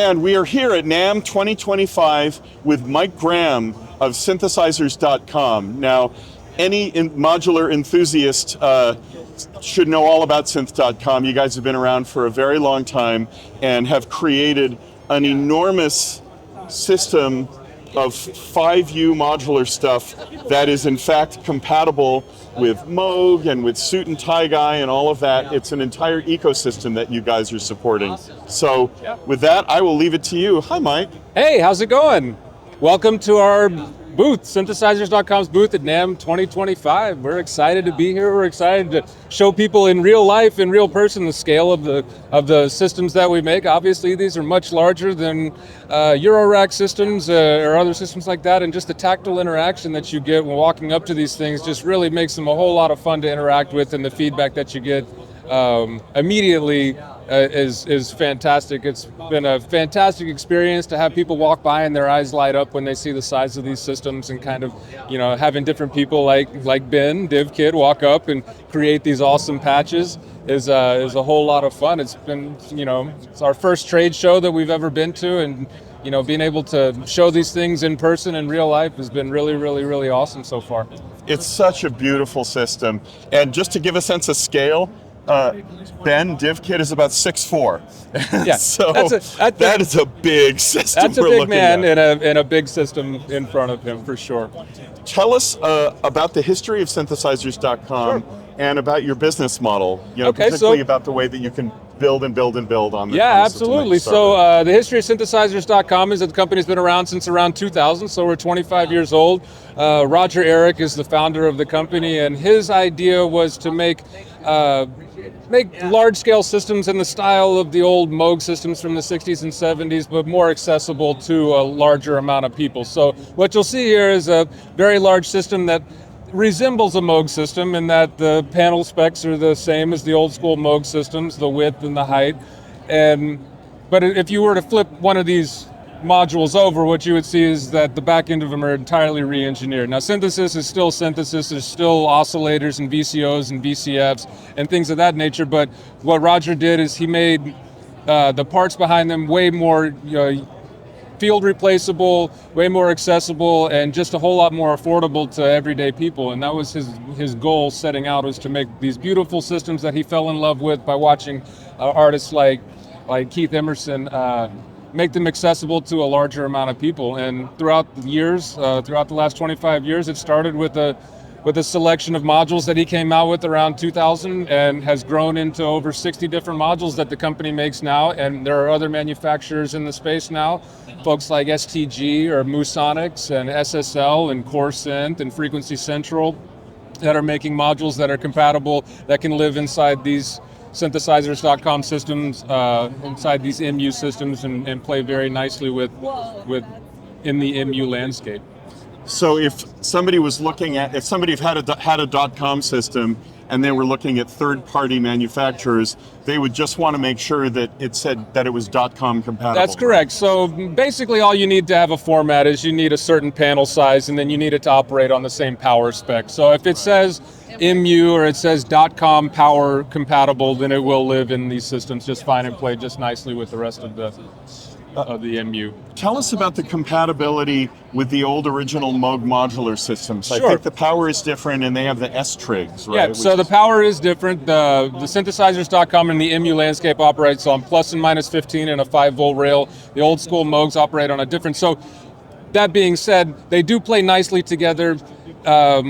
And we are here at Namm 2025 with Mike Graham of Synthesizers.com. Now, any modular enthusiast should know all about Synth.com. You guys have been around for a very long time and have created an enormous system of 5U modular stuff that is in fact compatible with Moog and with Suit and Tie Guy and all of that. It's an entire ecosystem that you guys are supporting. So with that, I will leave it to you. Hi, Mike. Hey, how's it going? Welcome to our booth, Synthesizers.com's booth at Namm 2025. We're excited to be here. We're excited to show people in real life, in real person, the scale of the systems that we make. Obviously, these are much larger than Eurorack systems or other systems like that, and just the tactile interaction that you get when walking up to these things just really makes them a whole lot of fun to interact with, and the feedback that you get immediately is fantastic. It's been a fantastic experience to have people walk by and their eyes light up when they see the size of these systems, and kind of, you know, having different people like Ben, Div Kid, walk up and create these awesome patches is a whole lot of fun. It's been, you know, it's our first trade show that we've ever been to, and you know, being able to show these things in person in real life has been really, really, really awesome so far. It's such a beautiful system. And just to give a sense of scale, Ben, Div Kid, is about 6'4". Yeah, so that is a big system. That's a big man in a big system in front of him, for sure. Tell us about the history of Synthesizers.com and about your business model. You know, particularly about the way that you can build and build and build on the Yeah, absolutely. So the history of Synthesizers.com is that the company's been around since around 2000, so we're 25 years old. Roger Eric is the founder of the company, and his idea was to make large-scale systems in the style of the old Moog systems from the 60s and 70s, but more accessible to a larger amount of people. So what you'll see here is a very large system that resembles a Moog system in that the panel specs are the same as the old school Moog systems, the width and the height. But if you were to flip one of these modules over, what you would see is that the back end of them are entirely re-engineered. Now, synthesis is still synthesis. There's still oscillators and VCOs and VCFs and things of that nature. But what Roger did is he made the parts behind them way more field replaceable, way more accessible, and just a whole lot more affordable to everyday people. And that was his goal setting out, was to make these beautiful systems that he fell in love with by watching artists like Keith Emerson make them accessible to a larger amount of people. And throughout the years, throughout the last 25 years, it started with a selection of modules that he came out with around 2000, and has grown into over 60 different modules that the company makes now. And there are other manufacturers in the space now, folks like STG or Moosonics and SSL and Core Synth and Frequency Central, that are making modules that are compatible, that can live inside these Synthesizers.com systems, inside these MU systems, and play very nicely with in the MU landscape. So if somebody was looking at, if somebody had a .com system and they were looking at third-party manufacturers, they would just want to make sure that it said that it was .com compatible. That's correct. So basically all you need to have a format is you need a certain panel size, and then you need it to operate on the same power spec. So if it says MU or it says .com power compatible, then it will live in these systems just fine and play just nicely with the rest of the MU. Tell us about the compatibility with the old original Moog Modular systems. Sure. I think the power is different, and they have the S-trigs, right? Yeah, so the power is different. The Synthesizers.com and the MU landscape operates on plus and minus 15 and a 5-volt rail. The old school Moogs operate on a different. So that being said, they do play nicely together.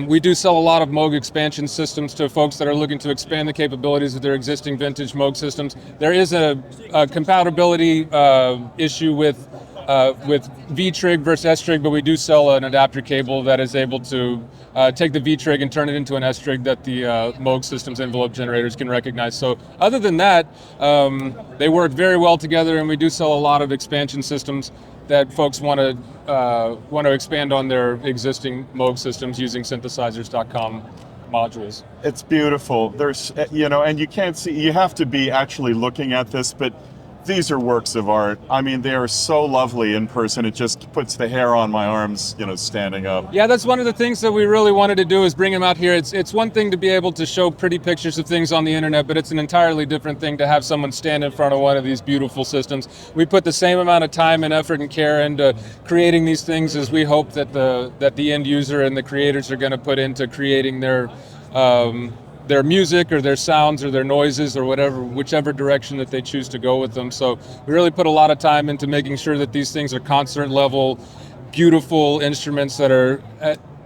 We do sell a lot of Moog expansion systems to folks that are looking to expand the capabilities of their existing vintage Moog systems. There is a compatibility issue with V-trig versus S-trig, but we do sell an adapter cable that is able to take the V-trig and turn it into an S-trig that the Moog systems envelope generators can recognize. So other than that, they work very well together, and we do sell a lot of expansion systems that folks want to expand on their existing Moog systems using Synthesizers.com modules. It's beautiful. There's, you know, and you can't see, you have to be actually looking at this, but these are works of art. I mean, they are so lovely in person. It just puts the hair on my arms, standing up. Yeah, that's one of the things that we really wanted to do is bring them out here. It's one thing to be able to show pretty pictures of things on the internet, but it's an entirely different thing to have someone stand in front of one of these beautiful systems. We put the same amount of time and effort and care into creating these things as we hope that the end user and the creators are going to put into creating their music or their sounds or their noises or whichever direction that they choose to go with them. So we really put a lot of time into making sure that these things are concert level, beautiful instruments that are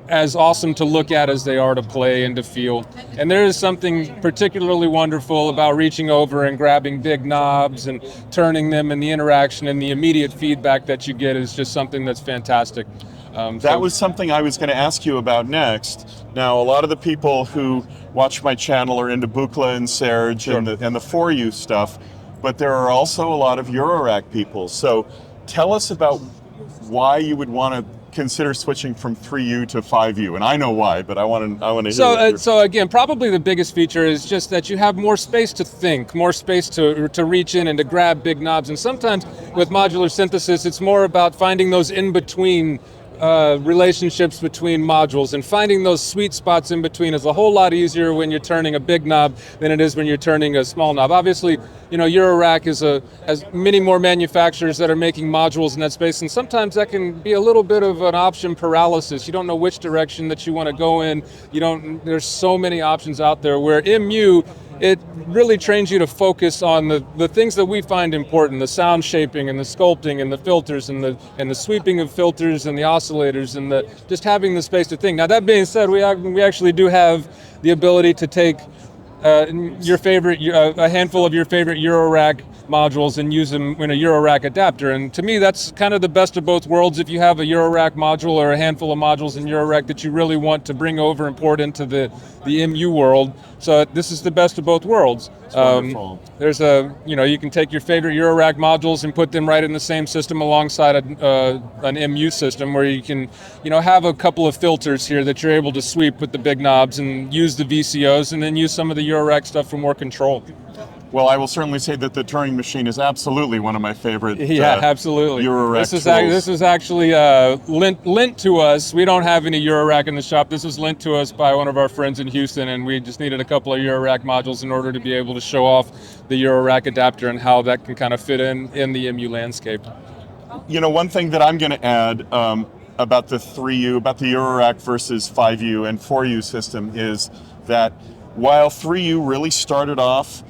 as awesome to look at as they are to play and to feel. And there is something particularly wonderful about reaching over and grabbing big knobs and turning them, and the interaction and the immediate feedback that you get is just something that's fantastic. That was something I was going to ask you about next. Now, a lot of the people who watch my channel are into Buchla and Serge Sure. and the 4U stuff, but there are also a lot of Eurorack people. So tell us about why you would want to consider switching from 3U to 5U, and I know why, but I want to hear. So again, probably the biggest feature is just that you have more space to think, more space to reach in and to grab big knobs. And sometimes with modular synthesis, it's more about finding those in between relationships between modules, and finding those sweet spots in between is a whole lot easier when you're turning a big knob than it is when you're turning a small knob. Obviously, Eurorack has many more manufacturers that are making modules in that space, and sometimes that can be a little bit of an option paralysis. You don't know which direction that you want to go in. There's so many options out there, where MU, it really trains you to focus on the things that we find important: the sound shaping and the sculpting and the filters and the sweeping of filters and the oscillators and just having the space to think. Now, that being said, we actually do have the ability to take a handful of your favorite Eurorack modules and use them in a Eurorack adapter. And to me, that's kind of the best of both worlds. If you have a Eurorack module or a handful of modules in Eurorack that you really want to bring over and port into the MU world, so this is the best of both worlds. Wonderful. There's you can take your favorite Eurorack modules and put them right in the same system alongside an MU system, where you can, have a couple of filters here that you're able to sweep with the big knobs and use the VCOs, and then use some of the Eurorack stuff for more control. Well, I will certainly say that the Turing machine is absolutely one of my favorite. Yeah, absolutely. Eurorack This is actually lent to us. We don't have any Eurorack in the shop. This was lent to us by one of our friends in Houston, and we just needed a couple of Eurorack modules in order to be able to show off the Eurorack adapter and how that can kind of fit in the MU landscape. One thing that I'm going to add about the 3U, about the Eurorack versus 5U and 4U system, is that while 3U really started off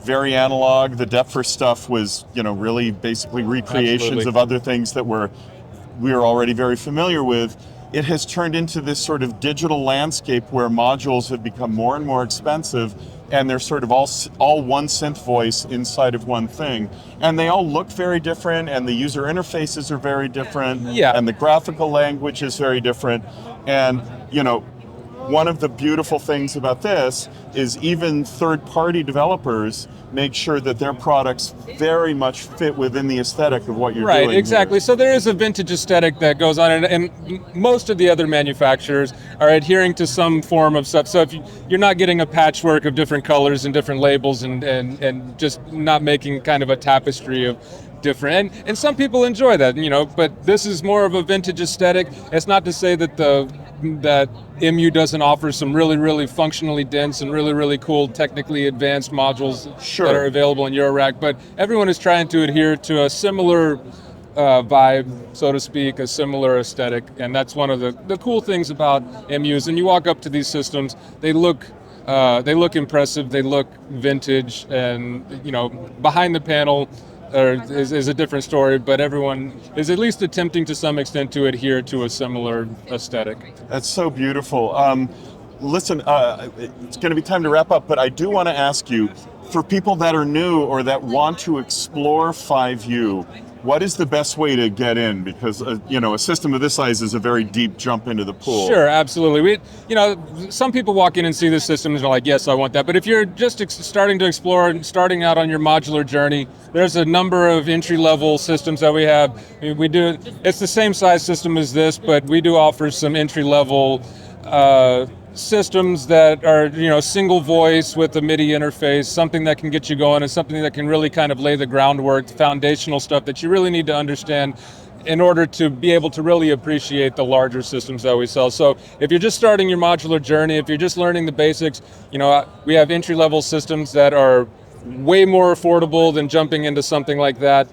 very analog, the Depfer stuff was, really basically recreations Absolutely. of other things that we were already very familiar with. It has turned into this sort of digital landscape where modules have become more and more expensive, and they're sort of all one synth voice inside of one thing. And they all look very different, and the user interfaces are very different, Yeah. and the graphical language is very different. And, one of the beautiful things about this is even third-party developers make sure that their products very much fit within the aesthetic of what you're doing. Right, exactly. here. So there is a vintage aesthetic that goes on, and most of the other manufacturers are adhering to some form of stuff. So if you're not getting a patchwork of different colors and different labels and just not making kind of a tapestry of different, and some people enjoy that, but this is more of a vintage aesthetic. It's not to say that that MU doesn't offer some really, really functionally dense and really, really cool, technically advanced modules Sure. that are available in Eurorack, but everyone is trying to adhere to a similar vibe, so to speak, a similar aesthetic, and that's one of the cool things about MUs. And you walk up to these systems, they look impressive, they look vintage, and behind the panel is a different story, but everyone is at least attempting to some extent to adhere to a similar aesthetic. That's so beautiful. Listen, it's going to be time to wrap up, but I do want to ask you, for people that are new or that want to explore 5U, what is the best way to get in? Because a system of this size is a very deep jump into the pool. Sure, absolutely. Some people walk in and see the system and are like, yes, I want that. But if you're just starting to explore and starting out on your modular journey, there's a number of entry-level systems that we have. It's the same size system as this, but we do offer some entry-level systems that are, you know, single voice with a MIDI interface, something that can get you going, and something that can really kind of lay the groundwork, foundational stuff that you really need to understand in order to be able to really appreciate the larger systems that we sell. So if you're just starting your modular journey, if you're just learning the basics, you know, we have entry-level systems that are way more affordable than jumping into something like that,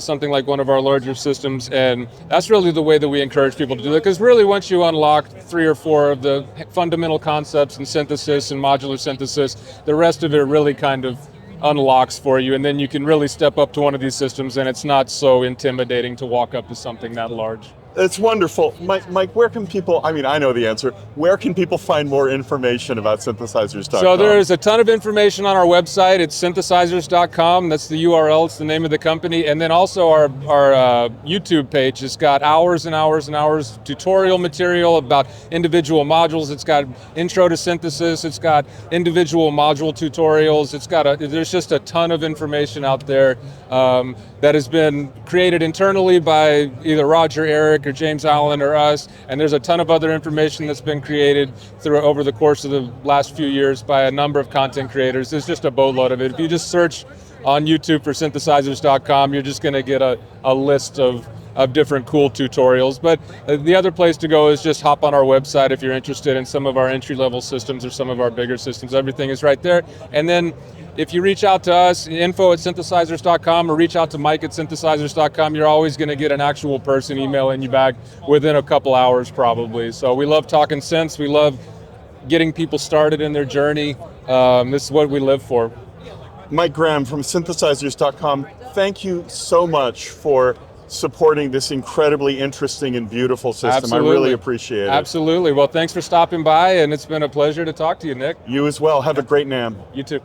something like one of our larger systems, and that's really the way that we encourage people to do it, because really once you unlock 3 or 4 of the fundamental concepts in synthesis and modular synthesis, the rest of it really kind of unlocks for you, and then you can really step up to one of these systems and it's not so intimidating to walk up to something that large. It's wonderful. Mike, where can people, I mean, I know the answer, where can people find more information about synthesizers.com? So there's a ton of information on our website. It's synthesizers.com. That's the URL. It's the name of the company. And then also our YouTube page has got hours and hours and hours tutorial material about individual modules. It's got intro to synthesis. It's got individual module tutorials. There's just a ton of information out there that has been created internally by either Roger, Eric, or James Allen, or us, and there's a ton of other information that's been created over the course of the last few years by a number of content creators. There's just a boatload of it. If you just search on YouTube for synthesizers.com, you're just going to get a list of different cool tutorials. But the other place to go is just hop on our website if you're interested in some of our entry-level systems or some of our bigger systems. Everything is right there. And then if you reach out to us, info@synthesizers.com, or reach out to Mike at synthesizers.com, you're always going to get an actual person emailing you back within a couple hours probably. So we love talking synths. We love getting people started in their journey. This is what we live for. Mike Graham from synthesizers.com, thank you so much for supporting this incredibly interesting and beautiful system. Absolutely. I really appreciate it. Absolutely. Well, thanks for stopping by, and it's been a pleasure to talk to you, Nick. You as well. Have a great NAMM. You too.